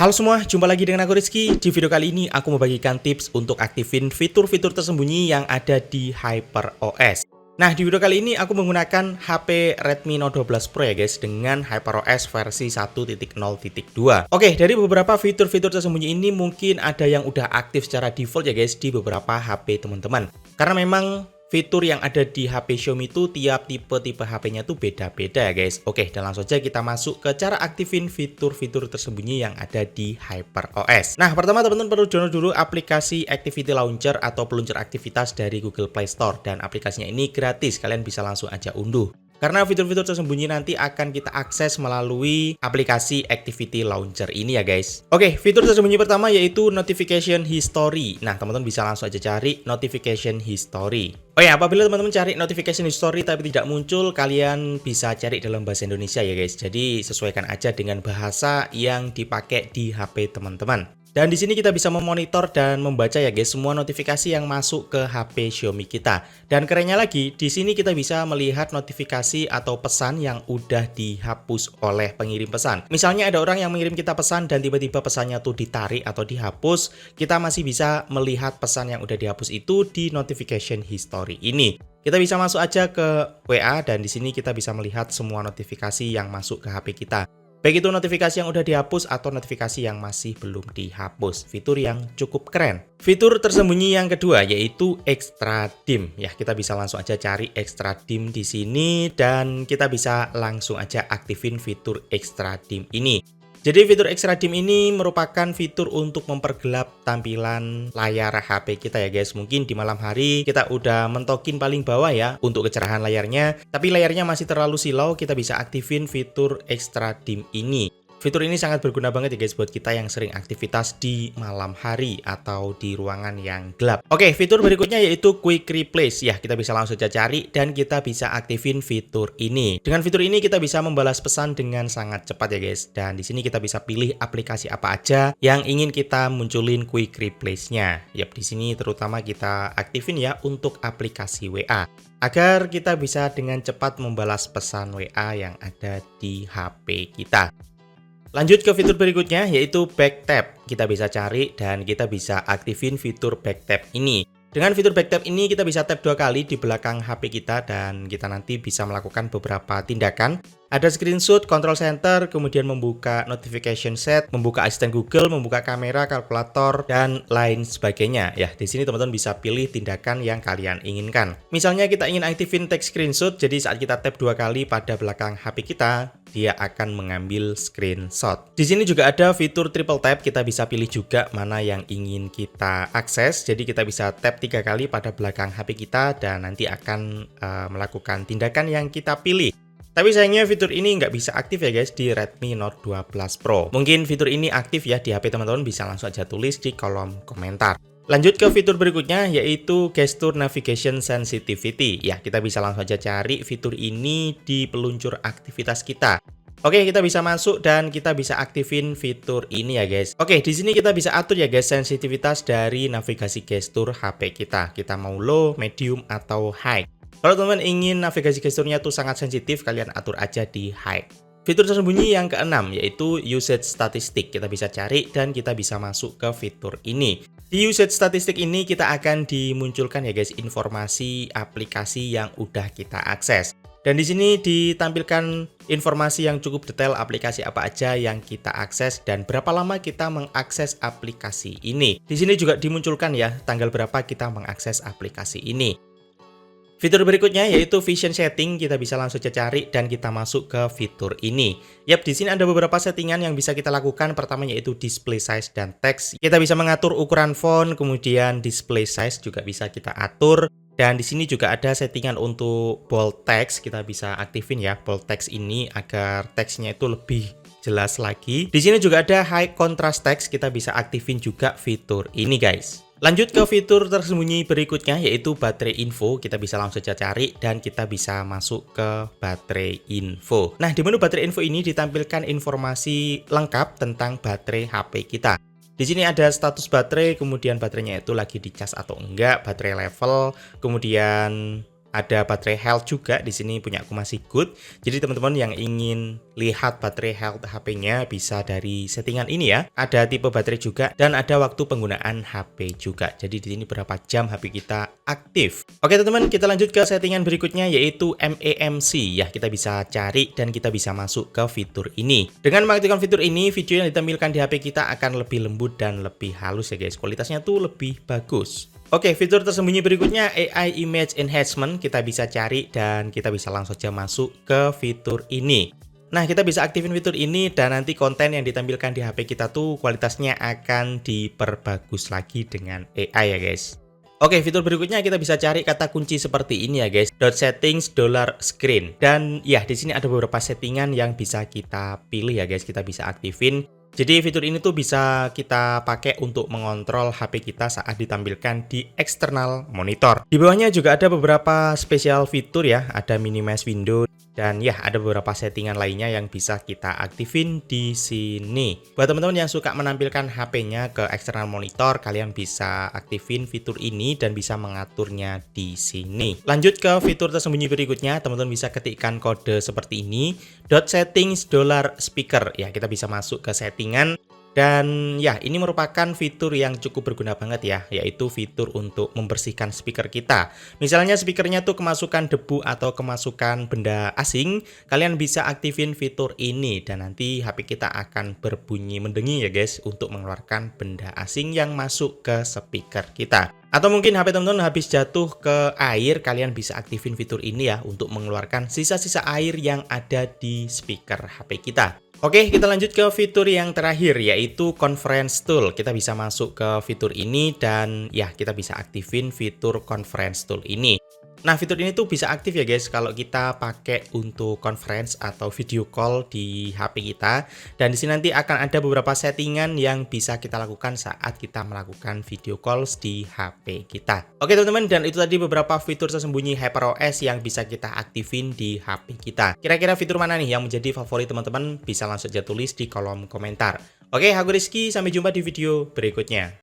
Halo semua, jumpa lagi dengan aku Rizky. Di video kali ini aku membagikan tips untuk aktifin fitur-fitur tersembunyi yang ada di HyperOS. Nah, di video kali ini aku menggunakan HP Redmi Note 12 Pro ya guys, dengan HyperOS versi 1.0.2. Oke, dari beberapa fitur-fitur tersembunyi ini mungkin ada yang udah aktif secara default ya guys di beberapa HP teman-teman. Karena memang fitur yang ada di HP Xiaomi itu tiap tipe HP-nya tuh beda-beda ya guys. Oke, dan langsung saja kita masuk ke cara aktifin fitur-fitur tersembunyi yang ada di HyperOS. Nah, pertama teman-teman perlu download dulu aplikasi Activity Launcher atau peluncur aktivitas dari Google Play Store. Dan aplikasinya ini gratis, kalian bisa langsung aja unduh. Karena fitur-fitur tersembunyi nanti akan kita akses melalui aplikasi Activity Launcher ini ya guys. Oke, fitur tersembunyi pertama yaitu Notification History. Nah, teman-teman bisa langsung aja cari Notification History. Oh ya, apabila teman-teman cari Notification History tapi tidak muncul, kalian bisa cari dalam bahasa Indonesia ya guys. Jadi sesuaikan aja dengan bahasa yang dipakai di HP teman-teman. Dan di sini kita bisa memonitor dan membaca ya guys semua notifikasi yang masuk ke HP Xiaomi kita. Dan kerennya lagi, di sini kita bisa melihat notifikasi atau pesan yang udah dihapus oleh pengirim pesan. Misalnya ada orang yang mengirim kita pesan dan tiba-tiba pesannya tuh ditarik atau dihapus, kita masih bisa melihat pesan yang udah dihapus itu di Notification History ini. Kita bisa masuk aja ke WA dan di sini kita bisa melihat semua notifikasi yang masuk ke HP kita. Baik itu notifikasi yang udah dihapus atau notifikasi yang masih belum dihapus. Fitur yang cukup keren. Fitur tersembunyi yang kedua yaitu Extra Dim. Ya, kita bisa langsung aja cari Extra Dim di sini dan kita bisa langsung aja aktifin fitur Extra Dim ini. Jadi fitur Extra Dim ini merupakan fitur untuk mempergelap tampilan layar HP kita ya guys. Mungkin di malam hari kita udah mentokin paling bawah ya untuk kecerahan layarnya, tapi layarnya masih terlalu silau, kita bisa aktifin fitur Extra Dim ini. Fitur ini sangat berguna banget ya guys buat kita yang sering aktivitas di malam hari atau di ruangan yang gelap. Oke, fitur berikutnya yaitu Quick Replace. Ya, kita bisa langsung saja cari dan kita bisa aktifin fitur ini. Dengan fitur ini kita bisa membalas pesan dengan sangat cepat ya guys. Dan di sini kita bisa pilih aplikasi apa aja yang ingin kita munculin Quick Replace-nya. Yap, di sini terutama kita aktifin ya untuk aplikasi WA. Agar kita bisa dengan cepat membalas pesan WA yang ada di HP kita. Lanjut ke fitur berikutnya yaitu Back Tap. Kita bisa cari dan kita bisa aktifin fitur Back Tap ini. Dengan fitur Back Tap ini kita bisa tap 2 kali di belakang HP kita dan kita nanti bisa melakukan beberapa tindakan. Ada screenshot, control center, kemudian membuka notification set, membuka asisten Google, membuka kamera, kalkulator, dan lain sebagainya. Ya, di sini teman-teman bisa pilih tindakan yang kalian inginkan. Misalnya kita ingin aktifin text screenshot, jadi saat kita tap 2 kali pada belakang HP kita, dia akan mengambil screenshot. Di sini juga ada fitur triple tap, kita bisa pilih juga mana yang ingin kita akses. Jadi kita bisa tap 3 kali pada belakang HP kita dan nanti akan melakukan tindakan yang kita pilih. Tapi sayangnya fitur ini nggak bisa aktif ya guys di Redmi Note 12 Pro. Mungkin fitur ini aktif ya di HP teman-teman, bisa langsung aja tulis di kolom komentar. Lanjut ke fitur berikutnya yaitu Gesture Navigation Sensitivity. Ya, kita bisa langsung aja cari fitur ini di peluncur aktivitas kita. Oke, kita bisa masuk dan kita bisa aktifin fitur ini ya guys. Oke, di sini kita bisa atur ya guys sensitivitas dari navigasi gestur HP kita. Kita mau low, medium, atau high. Kalau teman-teman ingin navigasi gesturnya tuh sangat sensitif, kalian atur aja di high. Fitur tersembunyi yang keenam yaitu Usage Statistic. Kita bisa cari dan kita bisa masuk ke fitur ini. Di Usage Statistic ini kita akan dimunculkan ya guys informasi aplikasi yang udah kita akses. Dan di sini ditampilkan informasi yang cukup detail aplikasi apa aja yang kita akses dan berapa lama kita mengakses aplikasi ini. Di sini juga dimunculkan ya tanggal berapa kita mengakses aplikasi ini. Fitur berikutnya yaitu Vision Setting, kita bisa langsung cari dan kita masuk ke fitur ini. Yap, di sini ada beberapa settingan yang bisa kita lakukan. Pertama yaitu Display Size dan Text. Kita bisa mengatur ukuran font, kemudian Display Size juga bisa kita atur. Dan di sini juga ada settingan untuk Bold Text, kita bisa aktifin ya Bold Text ini agar teksnya itu lebih jelas lagi. Di sini juga ada High Contrast Text, kita bisa aktifin juga fitur ini guys. Lanjut ke fitur tersembunyi berikutnya yaitu baterai info. Kita bisa langsung saja cari dan kita bisa masuk ke baterai info. Nah, di menu baterai info ini ditampilkan informasi lengkap tentang baterai HP kita. Di sini ada status baterai, kemudian baterainya itu lagi dicas atau enggak, baterai level, kemudian Ada baterai health juga di sini punya aku masih good. Jadi teman-teman yang ingin lihat baterai health HP-nya bisa dari settingan ini ya. Ada tipe baterai juga dan ada waktu penggunaan HP juga. Jadi di sini berapa jam HP kita aktif. Oke teman-teman, kita lanjut ke settingan berikutnya yaitu MEMC ya. Kita bisa cari dan kita bisa masuk ke fitur ini. Dengan mengaktifkan fitur ini, video yang ditampilkan di HP kita akan lebih lembut dan lebih halus ya guys. Kualitasnya tuh lebih bagus. Oke, fitur tersembunyi berikutnya AI Image Enhancement, kita bisa cari dan kita bisa langsung saja masuk ke fitur ini. Nah, kita bisa aktifin fitur ini dan nanti konten yang ditampilkan di HP kita tuh kualitasnya akan diperbagus lagi dengan AI ya guys. Oke, fitur berikutnya kita bisa cari kata kunci seperti ini ya guys. .settings $screen. Dan ya, di sini ada beberapa settingan yang bisa kita pilih ya guys, kita bisa aktifin. Jadi fitur ini tuh bisa kita pakai untuk mengontrol HP kita saat ditampilkan di external monitor. Di bawahnya juga ada beberapa spesial fitur ya, ada minimize window dan ya ada beberapa settingan lainnya yang bisa kita aktifin di sini. Buat teman-teman yang suka menampilkan HP-nya ke external monitor, kalian bisa aktifin fitur ini dan bisa mengaturnya di sini. Lanjut ke fitur tersembunyi berikutnya, teman-teman bisa ketikkan kode seperti ini, .settings $speaker. Ya, kita bisa masuk ke settingan. Dan ya, ini merupakan fitur yang cukup berguna banget ya, yaitu fitur untuk membersihkan speaker kita. Misalnya speakernya tuh kemasukan debu atau kemasukan benda asing, kalian bisa aktifin fitur ini dan nanti HP kita akan berbunyi mendengi ya guys untuk mengeluarkan benda asing yang masuk ke speaker kita. Atau mungkin HP teman-teman habis jatuh ke air, kalian bisa aktifin fitur ini ya untuk mengeluarkan sisa-sisa air yang ada di speaker HP kita. Oke, kita lanjut ke fitur yang terakhir yaitu Conference Tool. Kita bisa masuk ke fitur ini dan ya kita bisa aktifin fitur Conference Tool ini. Nah, fitur ini tuh bisa aktif ya guys kalau kita pakai untuk conference atau video call di HP kita. Dan di sini nanti akan ada beberapa settingan yang bisa kita lakukan saat kita melakukan video calls di HP kita. Oke teman-teman, dan itu tadi beberapa fitur tersembunyi HyperOS yang bisa kita aktifin di HP kita. Kira-kira fitur mana nih yang menjadi favorit teman-teman? Bisa langsung aja tulis di kolom komentar. Oke, aku Rizky, sampai jumpa di video berikutnya.